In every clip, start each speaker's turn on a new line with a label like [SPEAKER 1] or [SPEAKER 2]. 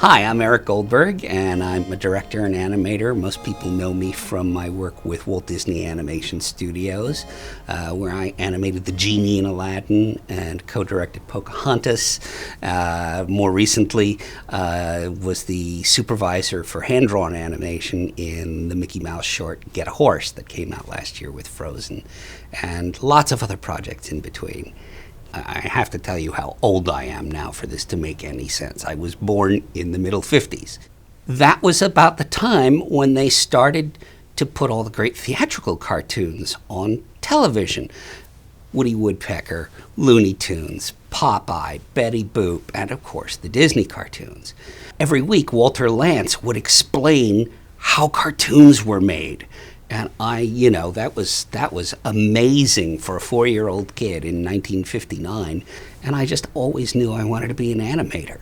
[SPEAKER 1] Hi, I'm Eric Goldberg, and I'm a director and animator. Most people know me from my work with Walt Disney Animation Studios, where I animated the Genie in Aladdin and co-directed Pocahontas. More recently, was the supervisor for hand-drawn animation in the Mickey Mouse short Get a Horse that came out last year with Frozen, and lots of other projects in between. I have to tell you how old I am now for this to make any sense. I was born in the middle 50s. That was about the time when they started to put all the great theatrical cartoons on television. Woody Woodpecker, Looney Tunes, Popeye, Betty Boop, and of course the Disney cartoons. Every week Walter Lantz would explain how cartoons were made. And that was amazing for a 4-year-old kid in 1959. And I just always knew I wanted to be an animator.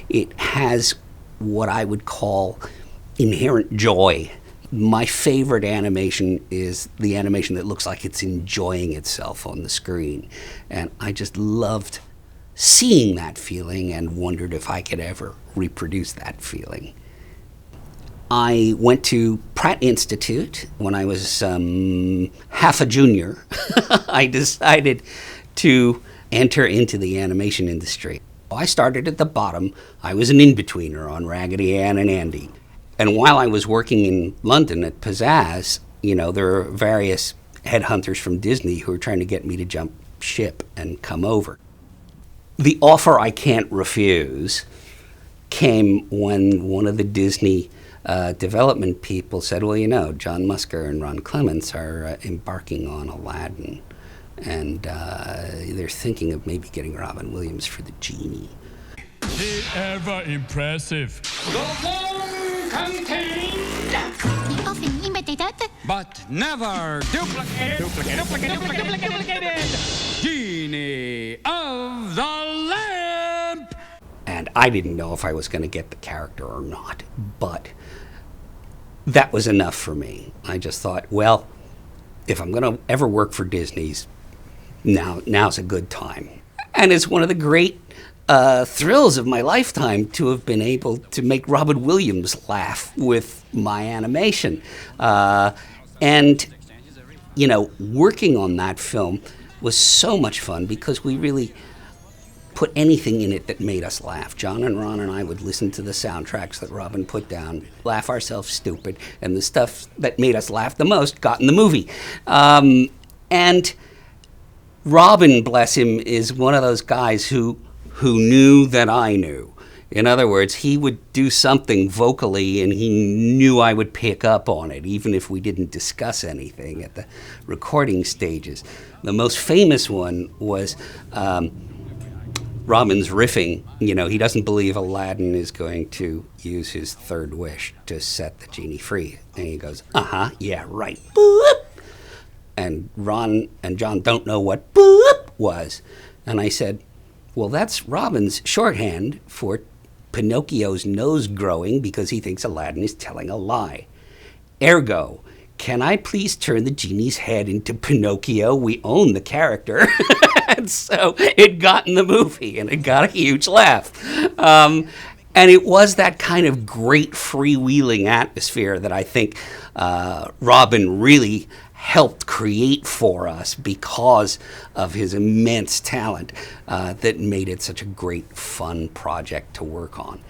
[SPEAKER 1] It has what I would call inherent joy. My favorite animation is the animation that looks like it's enjoying itself on the screen. And I just loved seeing that feeling and wondered if I could ever reproduce that feeling. I went to Pratt Institute when I was half a junior. I decided to enter into the animation industry. I started at the bottom. I was an in-betweener on Raggedy Ann and Andy. And while I was working in London at Pizzazz, there were various headhunters from Disney who were trying to get me to jump ship and come over. The offer I can't refuse came when one of the Disney development people said, well, John Musker and Ron Clements are embarking on Aladdin, and they're thinking of maybe getting Robin Williams for the Genie.
[SPEAKER 2] The ever impressive.
[SPEAKER 3] The long contained.
[SPEAKER 4] Often imitated.
[SPEAKER 3] But never duplicated. Duplicated. Genie of the Lamp.
[SPEAKER 1] And I didn't know if I was going to get the character or not, but that was enough for me. I just thought, well, if I'm going to ever work for Disney's, now's a good time. And it's one of the great thrills of my lifetime to have been able to make Robin Williams laugh with my animation. Working on that film was so much fun because we really put anything in it that made us laugh. John and Ron and I would listen to the soundtracks that Robin put down, laugh ourselves stupid, and the stuff that made us laugh the most got in the movie. And Robin, bless him, is one of those guys who knew that I knew. In other words, he would do something vocally and he knew I would pick up on it, even if we didn't discuss anything at the recording stages. The most famous one was Robin's riffing. He doesn't believe Aladdin is going to use his third wish to set the genie free. And he goes, yeah, right. Boop. And Ron and John don't know what boop was. And I said, well, that's Robin's shorthand for Pinocchio's nose growing because he thinks Aladdin is telling a lie. Ergo, can I please turn the genie's head into Pinocchio? We own the character. And so it got in the movie, and it got a huge laugh. And it was that kind of great freewheeling atmosphere that I think Robin really helped create for us because of his immense talent that made it such a great, fun project to work on.